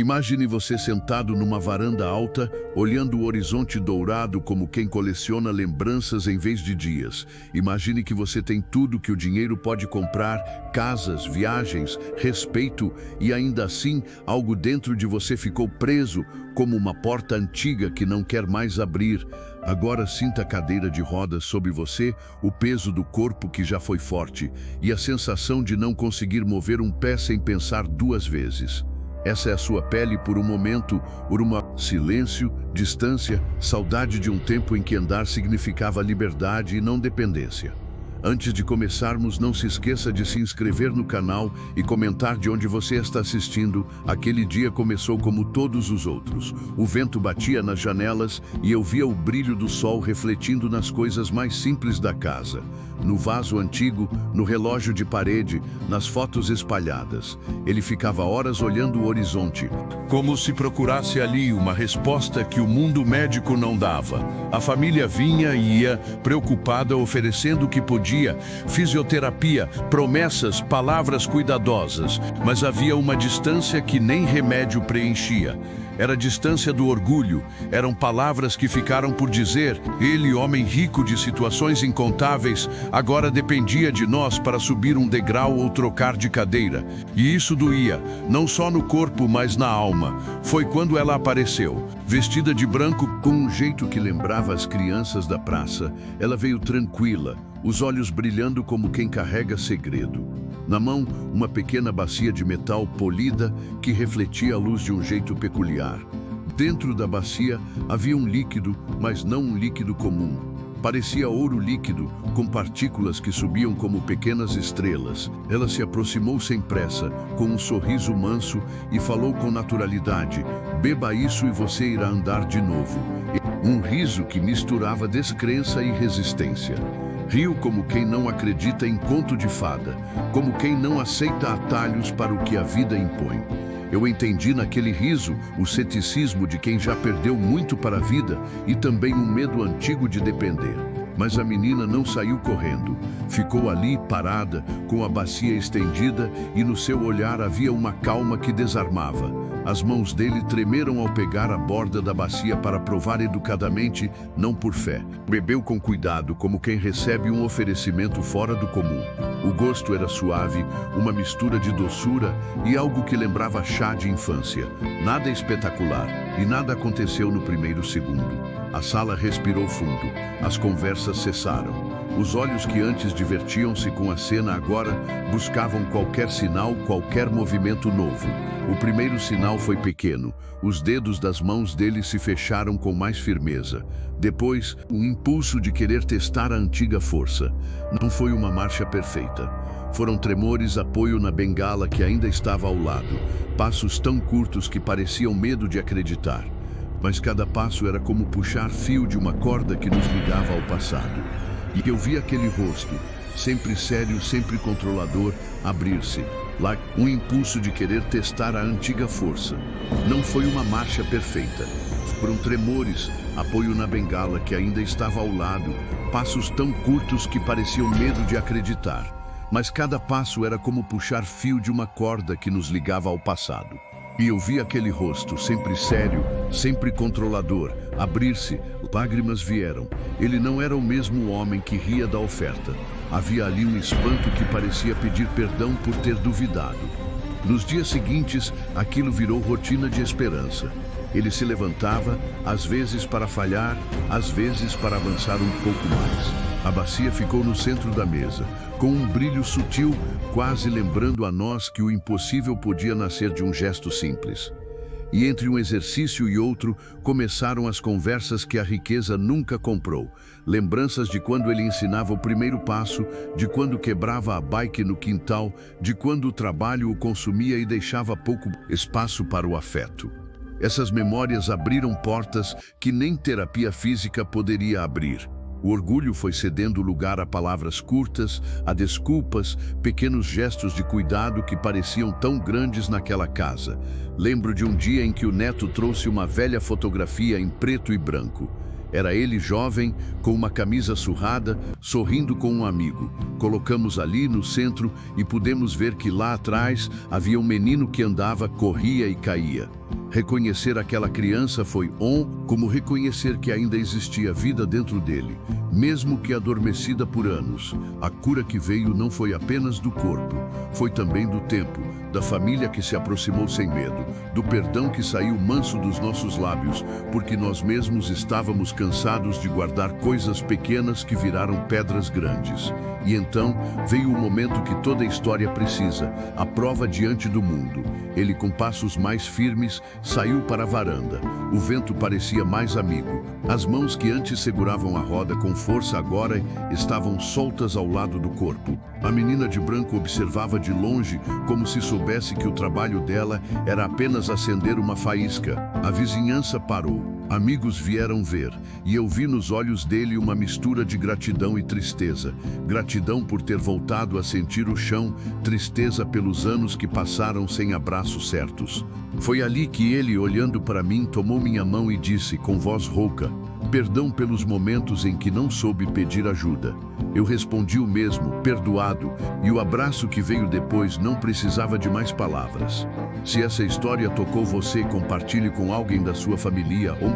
Imagine você sentado numa varanda alta, olhando o horizonte dourado como quem coleciona lembranças em vez de dias. Imagine que você tem tudo que o dinheiro pode comprar, casas, viagens, respeito, e ainda assim, algo dentro de você ficou preso, como uma porta antiga que não quer mais abrir. Agora sinta a cadeira de rodas sobre você, o peso do corpo que já foi forte, e a sensação de não conseguir mover um pé sem pensar duas vezes. Essa é a sua pele por um momento, por silêncio, distância, saudade de um tempo em que andar significava liberdade e não dependência. Antes de começarmos, não se esqueça de se inscrever no canal e comentar de onde você está assistindo. Aquele dia começou como todos os outros. O vento batia nas janelas e eu via o brilho do sol refletindo nas coisas mais simples da casa. No vaso antigo, no relógio de parede, nas fotos espalhadas. Ele ficava horas olhando o horizonte, como se procurasse ali uma resposta que o mundo médico não dava. A família vinha e ia, preocupada, oferecendo o que podia, fisioterapia, promessas, palavras cuidadosas, mas havia uma distância que nem remédio preenchia. Era a distância do orgulho, eram palavras que ficaram por dizer. Ele, homem rico de situações incontáveis, agora dependia de nós para subir um degrau ou trocar de cadeira. E isso doía, não só no corpo, mas na alma. Foi quando ela apareceu, vestida de branco, com um jeito que lembrava as crianças da praça. Ela veio tranquila, os olhos brilhando como quem carrega segredo. Na mão, uma pequena bacia de metal polida que refletia a luz de um jeito peculiar. Dentro da bacia havia um líquido, mas não um líquido comum. Parecia ouro líquido, com partículas que subiam como pequenas estrelas. Ela se aproximou sem pressa, com um sorriso manso, e falou com naturalidade: "Beba isso e você irá andar de novo." Um riso que misturava descrença e resistência. Riu como quem não acredita em conto de fada, como quem não aceita atalhos para o que a vida impõe. Eu entendi naquele riso o ceticismo de quem já perdeu muito para a vida e também um medo antigo de depender. Mas a menina não saiu correndo. Ficou ali, parada, com a bacia estendida, e no seu olhar havia uma calma que desarmava. As mãos dele tremeram ao pegar a borda da bacia para provar educadamente, não por fé. Bebeu com cuidado, como quem recebe um oferecimento fora do comum. O gosto era suave, uma mistura de doçura e algo que lembrava chá de infância. Nada espetacular, e nada aconteceu no primeiro segundo. A sala respirou fundo, as conversas cessaram. Os olhos que antes divertiam-se com a cena agora buscavam qualquer sinal, qualquer movimento novo. O primeiro sinal foi pequeno. Os dedos das mãos dele se fecharam com mais firmeza. Depois, um impulso de querer testar a antiga força. Não foi uma marcha perfeita. Foram tremores, apoio na bengala que ainda estava ao lado. Passos tão curtos que pareciam medo de acreditar. Mas cada passo era como puxar fio de uma corda que nos ligava ao passado. E eu vi aquele rosto, sempre sério, sempre controlador, abrir-se. Lá, um impulso de querer testar a antiga força. Não foi uma marcha perfeita. Foram tremores, apoio na bengala que ainda estava ao lado, passos tão curtos que pareciam medo de acreditar. Mas cada passo era como puxar fio de uma corda que nos ligava ao passado. E eu vi aquele rosto, sempre sério, sempre controlador, abrir-se. Lágrimas vieram. Ele não era o mesmo homem que ria da oferta. Havia ali um espanto que parecia pedir perdão por ter duvidado. Nos dias seguintes, aquilo virou rotina de esperança. Ele se levantava, às vezes para falhar, às vezes para avançar um pouco mais. A bacia ficou no centro da mesa, com um brilho sutil, quase lembrando a nós que o impossível podia nascer de um gesto simples. E entre um exercício e outro, começaram as conversas que a riqueza nunca comprou. Lembranças de quando ele ensinava o primeiro passo, de quando quebrava a bike no quintal, de quando o trabalho o consumia e deixava pouco espaço para o afeto. Essas memórias abriram portas que nem terapia física poderia abrir. O orgulho foi cedendo lugar a palavras curtas, a desculpas, pequenos gestos de cuidado que pareciam tão grandes naquela casa. Lembro de um dia em que o neto trouxe uma velha fotografia em preto e branco. Era ele jovem, com uma camisa surrada, sorrindo com um amigo. Colocamos ali no centro e pudemos ver que lá atrás havia um menino que andava, corria e caía. Reconhecer aquela criança foi como reconhecer que ainda existia vida dentro dele, mesmo que adormecida por anos. A cura que veio não foi apenas do corpo, foi também do tempo, da família que se aproximou sem medo, do perdão que saiu manso dos nossos lábios, porque nós mesmos estávamos cansados de guardar coisas pequenas que viraram pedras grandes. E então veio o momento que toda história precisa, a prova diante do mundo. Ele, com passos mais firmes, saiu para a varanda. O vento parecia mais amigo. As mãos que antes seguravam a roda com força agora estavam soltas ao lado do corpo. A menina de branco observava de longe, como se soubesse que o trabalho dela era apenas acender uma faísca. A vizinhança parou. Amigos vieram ver, e eu vi nos olhos dele uma mistura de gratidão e tristeza. Gratidão por ter voltado a sentir o chão, tristeza pelos anos que passaram sem abraços certos. Foi ali que ele, olhando para mim, tomou minha mão e disse, com voz rouca, perdão pelos momentos em que não soube pedir ajuda. Eu respondi o mesmo, perdoado, e o abraço que veio depois não precisava de mais palavras. Se essa história tocou você, compartilhe com alguém da sua família ou